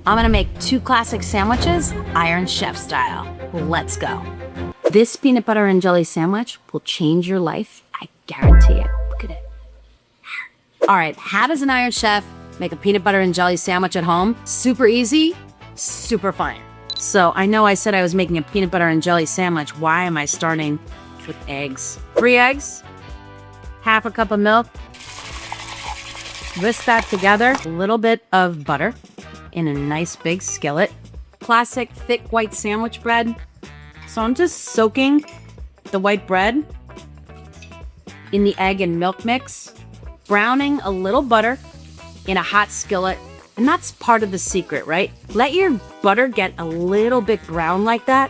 I'm gonna make 2 classic sandwiches, Iron Chef style. Let's go. This peanut butter and jelly sandwich will change your life. I guarantee it. Look at it. All right, how does an Iron Chef make a peanut butter and jelly sandwich at home? Super easy, super fun. So I know I said I was making a peanut butter and jelly sandwich. Why am I starting with eggs? 3 eggs, half a cup of milk. Whisk that together. A little bit of butter in a nice big skillet. Classic thick white sandwich bread. So I'm just soaking the white bread in the egg and milk mix, browning a little butter in a hot skillet. And that's part of the secret, right? Let your butter get a little bit brown like that,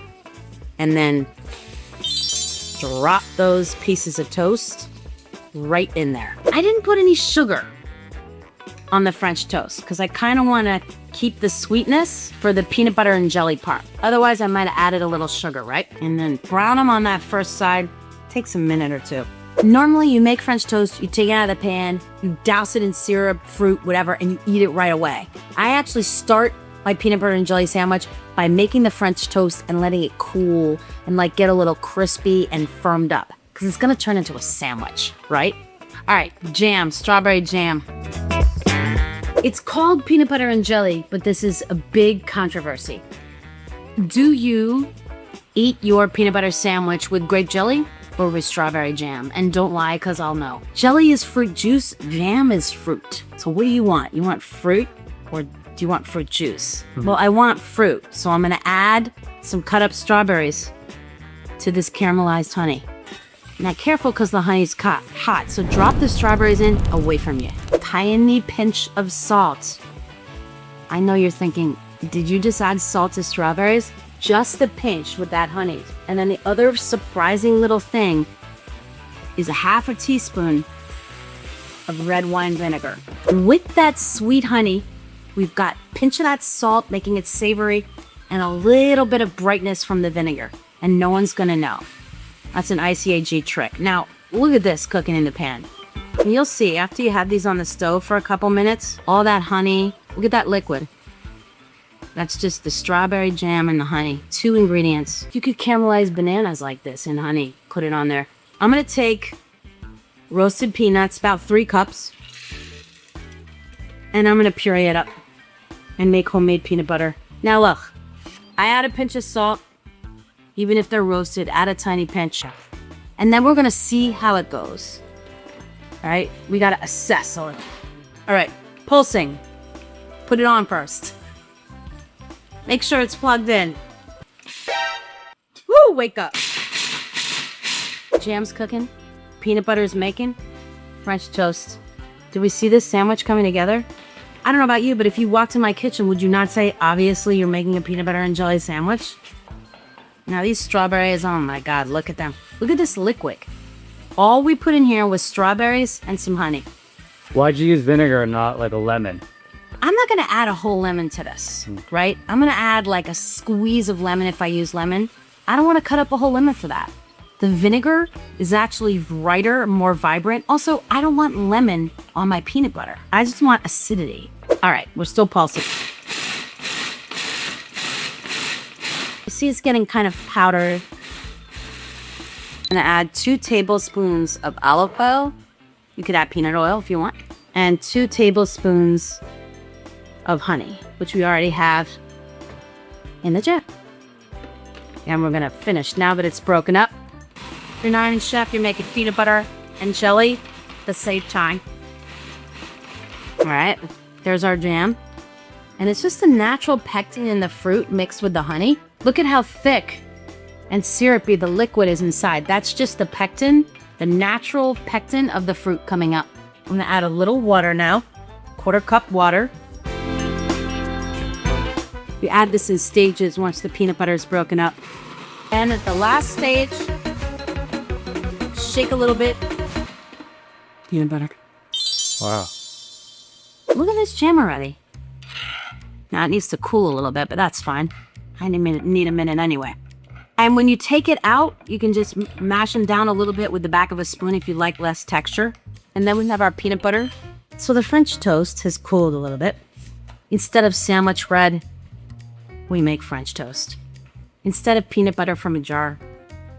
and then drop those pieces of toast right in there. I didn't put any sugar on the French toast because I kind of want to keep the sweetness for the peanut butter and jelly part. Otherwise, I might have added a little sugar, right? And then brown them on that first side. Takes a minute or 2. Normally, you make French toast, you take it out of the pan, you douse it in syrup, fruit, whatever, and you eat it right away. I actually start my peanut butter and jelly sandwich by making the French toast and letting it cool and like get a little crispy and firmed up because it's gonna turn into a sandwich, right? All right, jam, strawberry jam. It's called peanut butter and jelly, but this is a big controversy. Do you eat your peanut butter sandwich with grape jelly or with strawberry jam? And don't lie, because I'll know. Jelly is fruit juice, jam is fruit. So what do you want? You want fruit or do you want fruit juice? Well, I want fruit, so I'm gonna add some cut up strawberries to this caramelized honey. Now careful, because the honey's hot, so drop the strawberries in away from you. Tiny pinch of salt. I know you're thinking, did you just add salt to strawberries? Just a pinch with that honey. And then the other surprising little thing is a half a teaspoon of red wine vinegar. With that sweet honey, we've got a pinch of that salt, making it savory, and a little bit of brightness from the vinegar. And no one's gonna know. That's an ICAG trick. Now, look at this cooking in the pan. And you'll see, after you have these on the stove for a couple minutes, all that honey, look at that liquid. That's just the strawberry jam and the honey. 2 ingredients. You could caramelize bananas like this in honey. Put it on there. I'm gonna take roasted peanuts, about 3 cups, and I'm gonna puree it up and make homemade peanut butter. Now look, I add a pinch of salt. Even if they're roasted, add a tiny pinch. And then we're gonna see how it goes. All right, we gotta assess a little. All right, pulsing. Put it on first. Make sure it's plugged in. Woo, wake up. Jam's cooking, peanut butter's making, French toast. Do we see this sandwich coming together? I don't know about you, but if you walked in my kitchen, would you not say, obviously you're making a peanut butter and jelly sandwich? Now these strawberries, oh my God, look at them. Look at this liquid. All we put in here was strawberries and some honey. Why'd you use vinegar and not like a lemon? I'm not gonna add a whole lemon to this, right? I'm gonna add like a squeeze of lemon if I use lemon. I don't wanna cut up a whole lemon for that. The vinegar is actually brighter, more vibrant. Also, I don't want lemon on my peanut butter. I just want acidity. All right, we're still pulsing. You see it's getting kind of powdered. I'm gonna add 2 tablespoons of olive oil. You could add peanut oil if you want. And 2 tablespoons of honey, which we already have in the jar. And we're gonna finish now that it's broken up. If you're an Iron Chef, you're making peanut butter and jelly at the same time. All right, there's our jam. And it's just the natural pectin in the fruit mixed with the honey. Look at how thick and syrupy the liquid is inside. That's just the pectin, the natural pectin of the fruit coming up. I'm gonna add a little water now, 1/4 cup water. We add this in stages once the peanut butter is broken up. And at the last stage, shake a little bit. Peanut butter. Wow. Look at this jam already. Now it needs to cool a little bit, but that's fine. I need a minute anyway. And when you take it out, you can just mash them down a little bit with the back of a spoon if you like less texture. And then we have our peanut butter. So the French toast has cooled a little bit. Instead of sandwich bread, we make French toast. Instead of peanut butter from a jar,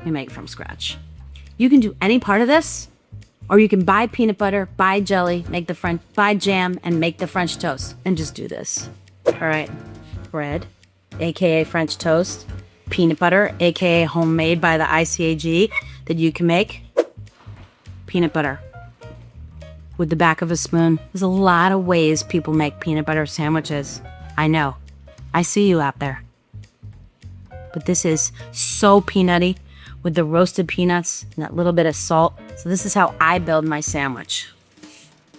we make from scratch. You can do any part of this, or you can buy peanut butter, buy jelly, buy jam, and make the French toast, and just do this. All right, bread, AKA French toast, peanut butter, AKA homemade by the ICAG that you can make, peanut butter with the back of a spoon. There's a lot of ways people make peanut butter sandwiches. I know. I see you out there. But this is so peanutty with the roasted peanuts and that little bit of salt. So this is how I build my sandwich.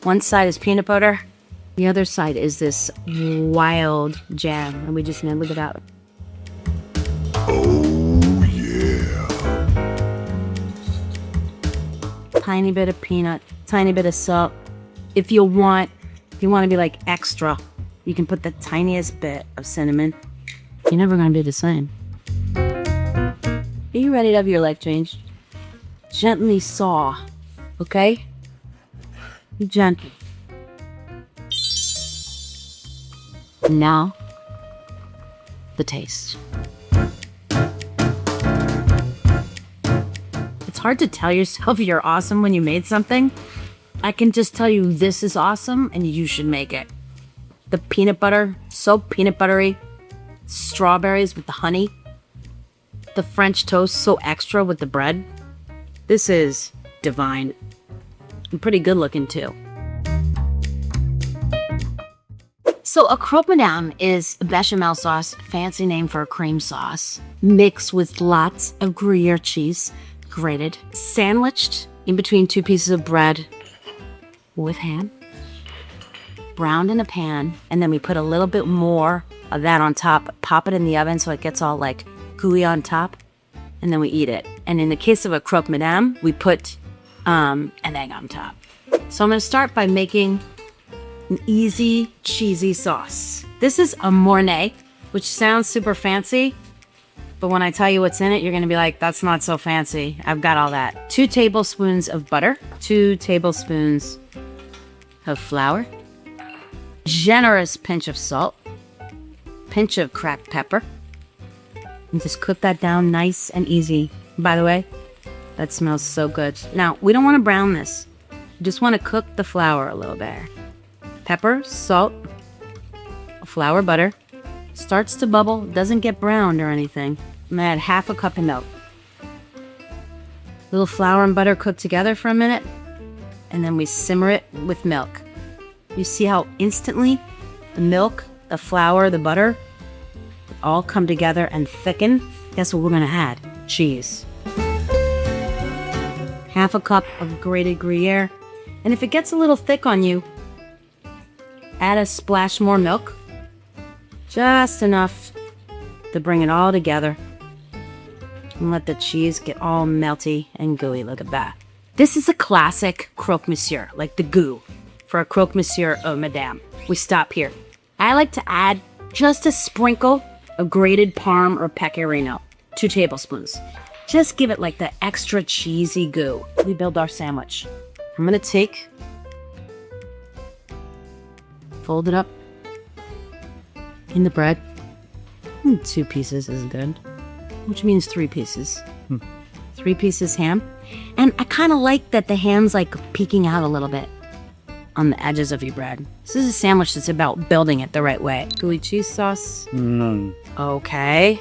One side is peanut butter. The other side is this wild jam. And we just nibble it out. Oh, yeah. Tiny bit of peanut, tiny bit of salt. If you want to be like extra, you can put the tiniest bit of cinnamon. You're never gonna be the same. Are you ready to have your life changed? Gently saw, okay? Gently. Now, the taste. It's hard to tell yourself you're awesome when you made something. I can just tell you this is awesome and you should make it. The peanut butter, so peanut buttery. Strawberries with the honey. The French toast, so extra with the bread. This is divine. And pretty good looking too. So a Croque Madame is a bechamel sauce, fancy name for a cream sauce, mixed with lots of gruyere cheese, grated, sandwiched in between two pieces of bread with ham, browned in a pan, and then we put a little bit more of that on top, pop it in the oven so it gets all like gooey on top, and then we eat it. And in the case of a Croque Madame, we put an egg on top. So I'm gonna start by making an easy, cheesy sauce. This is a Mornay, which sounds super fancy, but when I tell you what's in it, you're gonna be like, that's not so fancy. I've got all that. 2 tablespoons of butter, 2 tablespoons of flour, generous pinch of salt, pinch of cracked pepper, and just cook that down nice and easy. By the way, that smells so good. Now, we don't wanna brown this. We just wanna cook the flour a little bit. Pepper, salt, flour, butter. Starts to bubble, doesn't get browned or anything. I'm gonna add half a cup of milk. Little flour and butter cook together for a minute, and then we simmer it with milk. You see how instantly the milk, the flour, the butter all come together and thicken? Guess what we're gonna add? Cheese. Half a cup of grated gruyere. And if it gets a little thick on you, add a splash more milk. Just enough to bring it all together. And let the cheese get all melty and gooey. Look at that. This is a classic croque monsieur, like the goo for a croque monsieur of Madame. We stop here. I like to add just a sprinkle of grated parm or pecorino, 2 tablespoons. Just give it like the extra cheesy goo. We build our sandwich. I'm gonna take, fold it up in the bread. 2 pieces is good, which means 3 pieces. 3 pieces ham. And I kind of like that the ham's like peeking out a little bit on the edges of your bread. This is a sandwich that's about building it the right way. Gooey cheese sauce. Okay.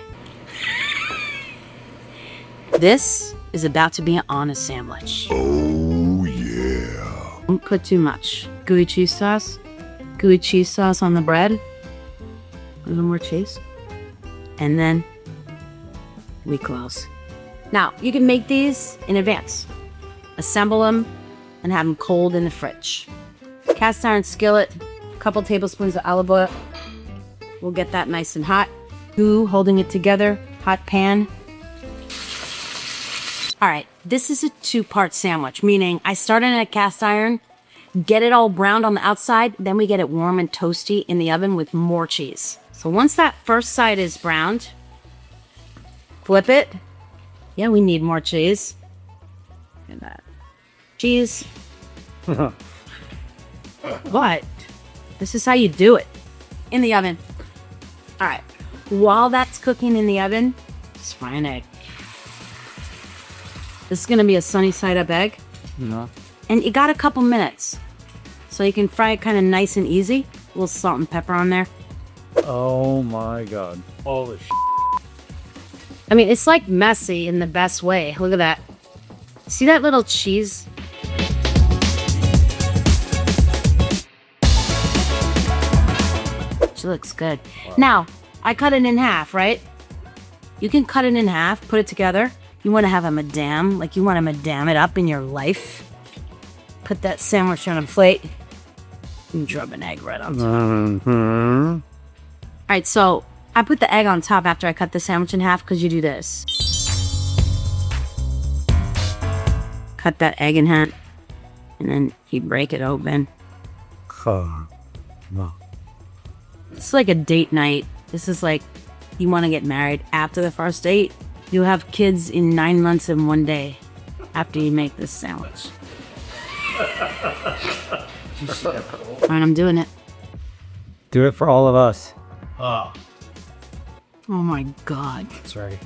This is about to be an honest sandwich. Oh, yeah. Don't put too much. Gooey cheese sauce on the bread. A little more cheese. And then we close. Now, you can make these in advance. Assemble them and have them cold in the fridge. Cast iron skillet, a couple tablespoons of olive oil. We'll get that nice and hot. Goo holding it together, hot pan. All right, this is a 2-part sandwich, meaning I start in a cast iron, get it all browned on the outside, then we get it warm and toasty in the oven with more cheese. So once that first side is browned, flip it. Yeah, we need more cheese. Look at that. Cheese. What? This is how you do it. in the oven. All right. While that's cooking in the oven, just fry an egg. This is gonna be a sunny side up egg. No. And you got a couple minutes. So you can fry it kind of nice and easy. A little salt and pepper on there. Oh my god. Holy sh. I mean, it's like messy in the best way. Look at that. See that little cheese? She looks good. Wow. Now, I cut it in half, right? You can cut it in half, put it together. You want to have a madame, like you want to madame it up in your life. Put that sandwich on a plate and drop an egg right on top. All right, so I put the egg on top after I cut the sandwich in half because you do this. Cut that egg in half, and then you break it open. No. It's like a date night. This is like you want to get married after the first date. You'll have kids in 9 months and 1 day after you make this sandwich. All right, I'm doing it. Do it for all of us. Oh my God. That's right.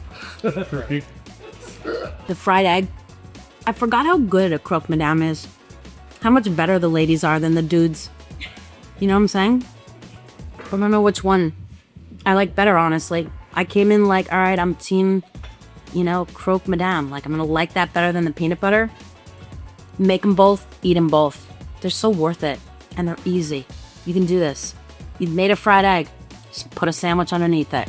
The fried egg. I forgot how good a Croque Madame is. How much better the ladies are than the dudes. You know what I'm saying? I don't know which one I like better, honestly. I came in like, all right, I'm team, Croque Madame. Like, I'm gonna like that better than the peanut butter. Make them both, eat them both. They're so worth it, and they're easy. You can do this. You've made a fried egg. Just put a sandwich underneath it.